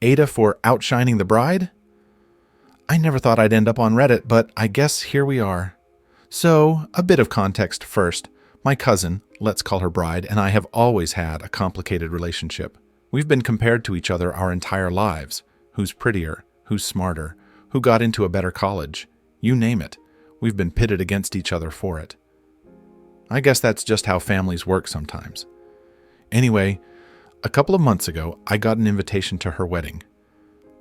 AITA for Outshining the Bride? I never thought I'd end up on Reddit, but I guess here we are. So, a bit of context first. My cousin, let's call her Bride, and I have always had a complicated relationship. We've been compared to each other our entire lives. Who's prettier? Who's smarter? Who got into a better college? You name it. We've been pitted against each other for it. I guess that's just how families work sometimes. Anyway, a couple of months ago, I got an invitation to her wedding.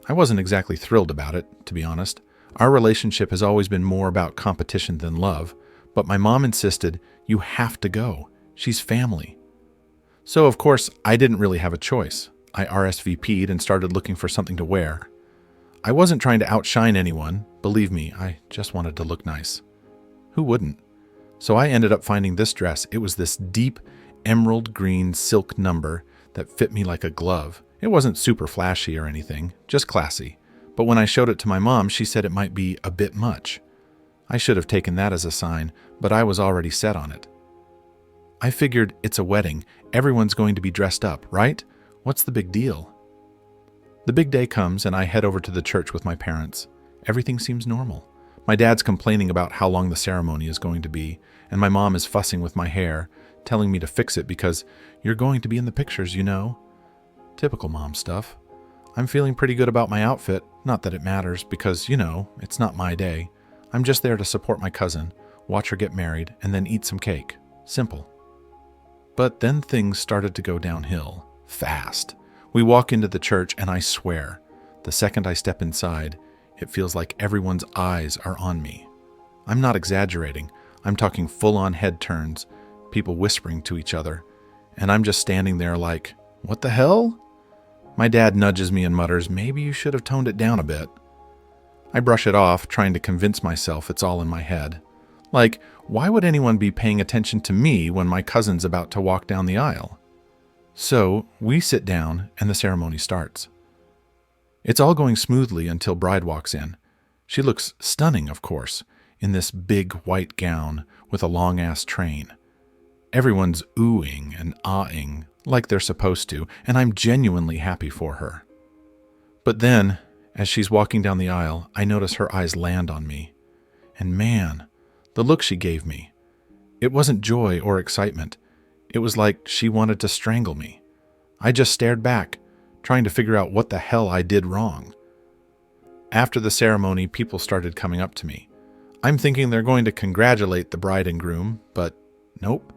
I wasn't exactly thrilled about it, to be honest. Our relationship has always been more about competition than love, but my mom insisted, you have to go. She's family. So, of course, I didn't really have a choice. I RSVP'd and started looking for something to wear. I wasn't trying to outshine anyone. Believe me, I just wanted to look nice. Who wouldn't? So I ended up finding this dress. It was this deep emerald green silk number that fit me like a glove. It wasn't super flashy or anything, just classy. But when I showed it to my mom, she said it might be a bit much. I should have taken that as a sign, but I was already set on it. I figured it's a wedding. Everyone's going to be dressed up, right? What's the big deal? The big day comes and I head over to the church with my parents. Everything seems normal. My dad's complaining about how long the ceremony is going to be, and my mom is fussing with my hair, telling me to fix it because you're going to be in the pictures, you know. Typical mom stuff. I'm feeling pretty good about my outfit, not that it matters because, you know, it's not my day. I'm just there to support my cousin, watch her get married, and then eat some cake. Simple. But then things started to go downhill, fast. We walk into the church and I swear, the second I step inside, it feels like everyone's eyes are on me. I'm not exaggerating. I'm talking full-on head turns, people whispering to each other, and I'm just standing there like, what the hell? My dad nudges me and mutters, maybe you should have toned it down a bit. I brush it off, trying to convince myself it's all in my head. Like, why would anyone be paying attention to me when my cousin's about to walk down the aisle? So, we sit down and the ceremony starts. It's all going smoothly until Bride walks in. She looks stunning, of course, in this big white gown with a long-ass train. Everyone's oohing and ahhing like they're supposed to, and I'm genuinely happy for her. But then, as she's walking down the aisle, I notice her eyes land on me. And man, the look she gave me. It wasn't joy or excitement. It was like she wanted to strangle me. I just stared back, trying to figure out what the hell I did wrong. After the ceremony, people started coming up to me. I'm thinking they're going to congratulate the bride and groom, but nope.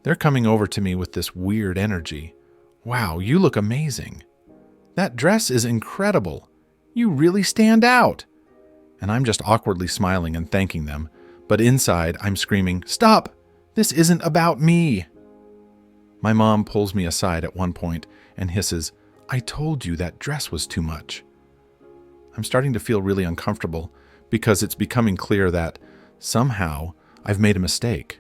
They're coming over to me with this weird energy. Wow, you look amazing. That dress is incredible. You really stand out. And I'm just awkwardly smiling and thanking them, but inside I'm screaming, stop! This isn't about me! My mom pulls me aside at one point and hisses, I told you that dress was too much. I'm starting to feel really uncomfortable because it's becoming clear that, somehow, I've made a mistake.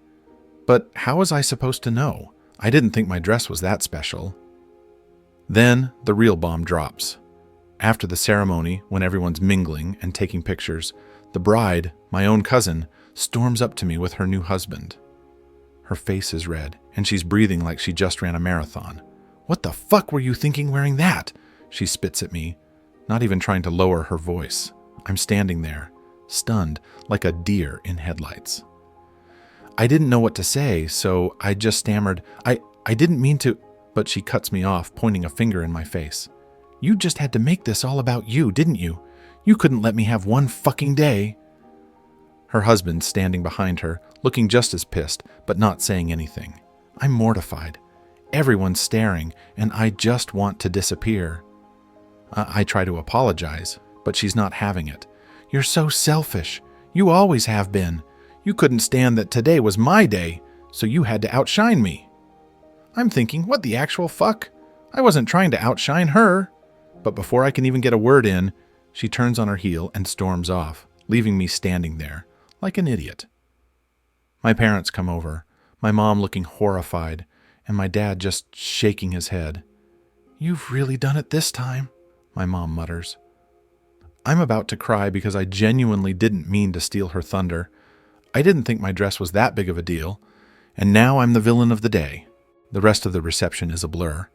But how was I supposed to know? I didn't think my dress was that special. Then the real bomb drops. After the ceremony, when everyone's mingling and taking pictures, the bride, my own cousin, storms up to me with her new husband. Her face is red, and she's breathing like she just ran a marathon. What the fuck were you thinking wearing that? She spits at me, not even trying to lower her voice. I'm standing there, stunned, like a deer in headlights. I didn't know what to say, so I just stammered, I didn't mean to, but she cuts me off, pointing a finger in my face. You just had to make this all about you, didn't you? You couldn't let me have one fucking day. Her husband's standing behind her, looking just as pissed, but not saying anything. I'm mortified. Everyone's staring, and I just want to disappear. I try to apologize, but she's not having it. You're so selfish. You always have been. You couldn't stand that today was my day, so you had to outshine me. I'm thinking, what the actual fuck? I wasn't trying to outshine her. But before I can even get a word in, she turns on her heel and storms off, leaving me standing there, like an idiot. My parents come over, my mom looking horrified, and my dad just shaking his head. You've really done it this time, my mom mutters. I'm about to cry because I genuinely didn't mean to steal her thunder. I didn't think my dress was that big of a deal, and now I'm the villain of the day. The rest of the reception is a blur.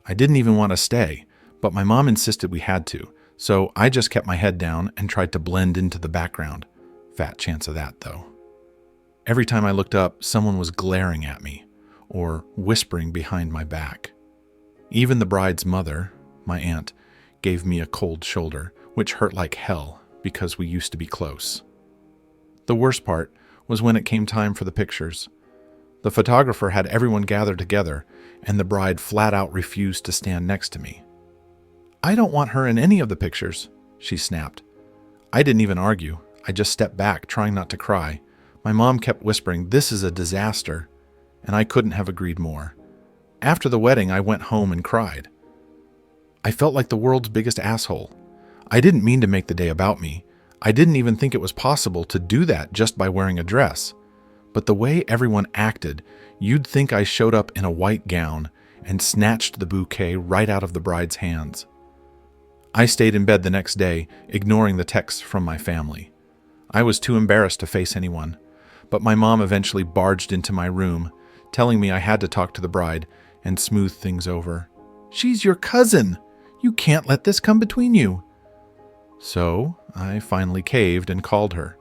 I didn't even want to stay, but my mom insisted we had to, so I just kept my head down and tried to blend into the background. Fat chance of that, though. Every time I looked up, someone was glaring at me or whispering behind my back. Even the bride's mother, my aunt, gave me a cold shoulder, which hurt like hell because we used to be close. The worst part was when it came time for the pictures. The photographer had everyone gathered together, and the bride flat out refused to stand next to me. "I don't want her in any of the pictures," she snapped. I didn't even argue. I just stepped back, trying not to cry. My mom kept whispering, "This is a disaster," and I couldn't have agreed more. After the wedding, I went home and cried. I felt like the world's biggest asshole. I didn't mean to make the day about me. I didn't even think it was possible to do that just by wearing a dress. But the way everyone acted, you'd think I showed up in a white gown and snatched the bouquet right out of the bride's hands. I stayed in bed the next day, ignoring the texts from my family. I was too embarrassed to face anyone, but my mom eventually barged into my room, telling me I had to talk to the bride and smooth things over. "She's your cousin! You can't let this come between you!" So I finally caved and called her.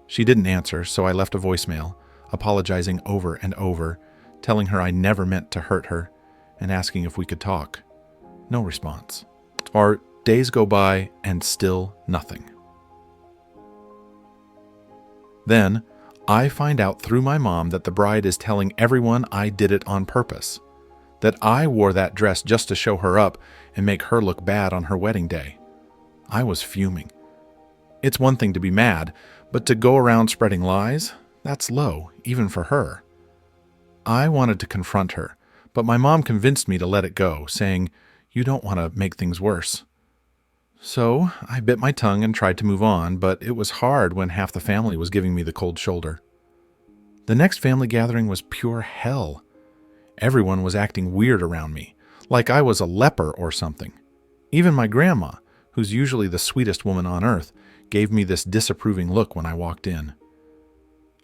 She didn't answer, so I left a voicemail, apologizing over and over, telling her I never meant to hurt her, and asking if we could talk. No response. Our days go by and still nothing. Then, I find out through my mom that the bride is telling everyone I did it on purpose, that I wore that dress just to show her up and make her look bad on her wedding day. I was fuming. It's one thing to be mad, but to go around spreading lies, that's low, even for her. I wanted to confront her, but my mom convinced me to let it go, saying, "You don't want to make things worse." So I bit my tongue and tried to move on, but it was hard when half the family was giving me the cold shoulder. The next family gathering was pure hell. Everyone was acting weird around me, like I was a leper or something. Even my grandma, who's usually the sweetest woman on earth, gave me this disapproving look when I walked in.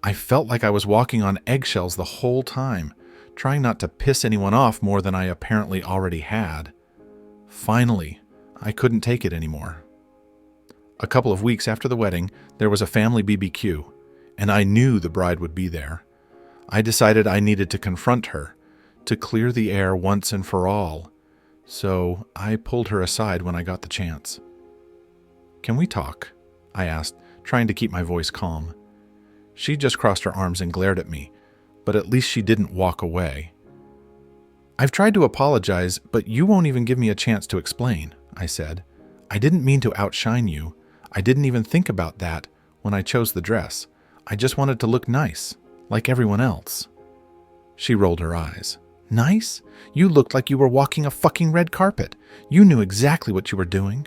I felt like I was walking on eggshells the whole time, trying not to piss anyone off more than I apparently already had. Finally, I couldn't take it anymore. A couple of weeks after the wedding, there was a family BBQ, and I knew the bride would be there. I decided I needed to confront her, to clear the air once and for all, so I pulled her aside when I got the chance. "Can we talk?" I asked, trying to keep my voice calm. She just crossed her arms and glared at me, but at least she didn't walk away. "I've tried to apologize, but you won't even give me a chance to explain," I said. "I didn't mean to outshine you. I didn't even think about that when I chose the dress. I just wanted to look nice, like everyone else." She rolled her eyes. "Nice? You looked like you were walking a fucking red carpet. You knew exactly what you were doing."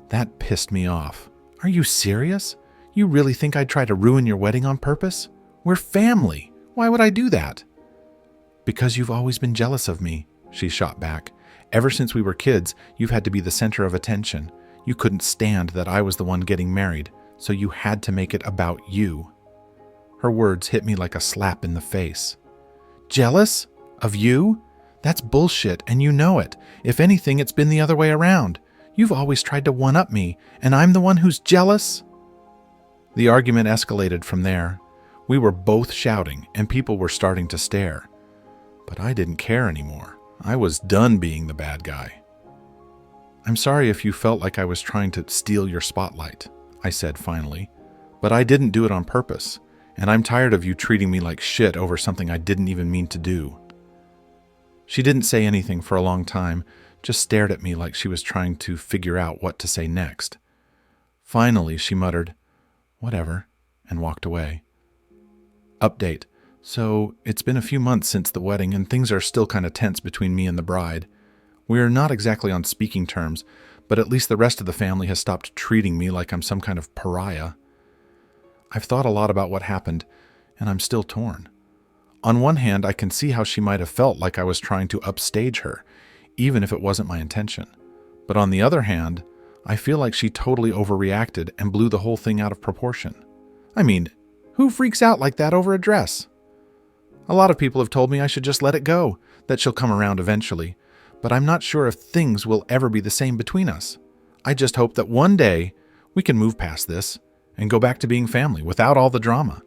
That pissed me off. "Are you serious? You really think I'd try to ruin your wedding on purpose? We're family. Why would I do that?" "Because you've always been jealous of me," she shot back. "Ever since we were kids, you've had to be the center of attention. You couldn't stand that I was the one getting married, so you had to make it about you." Her words hit me like a slap in the face. "Jealous? Of you? That's bullshit, and you know it. If anything, it's been the other way around. You've always tried to one-up me, and I'm the one who's jealous?" The argument escalated from there. We were both shouting, and people were starting to stare. But I didn't care anymore. I was done being the bad guy. "I'm sorry if you felt like I was trying to steal your spotlight," I said finally. "But I didn't do it on purpose, and I'm tired of you treating me like shit over something I didn't even mean to do." She didn't say anything for a long time, just stared at me like she was trying to figure out what to say next. Finally, she muttered, "Whatever," and walked away. Update. So, it's been a few months since the wedding, and things are still kind of tense between me and the bride. We're not exactly on speaking terms, but at least the rest of the family has stopped treating me like I'm some kind of pariah. I've thought a lot about what happened, and I'm still torn. On one hand, I can see how she might have felt like I was trying to upstage her, even if it wasn't my intention. But on the other hand, I feel like she totally overreacted and blew the whole thing out of proportion. I mean, who freaks out like that over a dress? A lot of people have told me I should just let it go, that she'll come around eventually. but I'm not sure if things will ever be the same between us. I just hope that one day we can move past this and go back to being family without all the drama.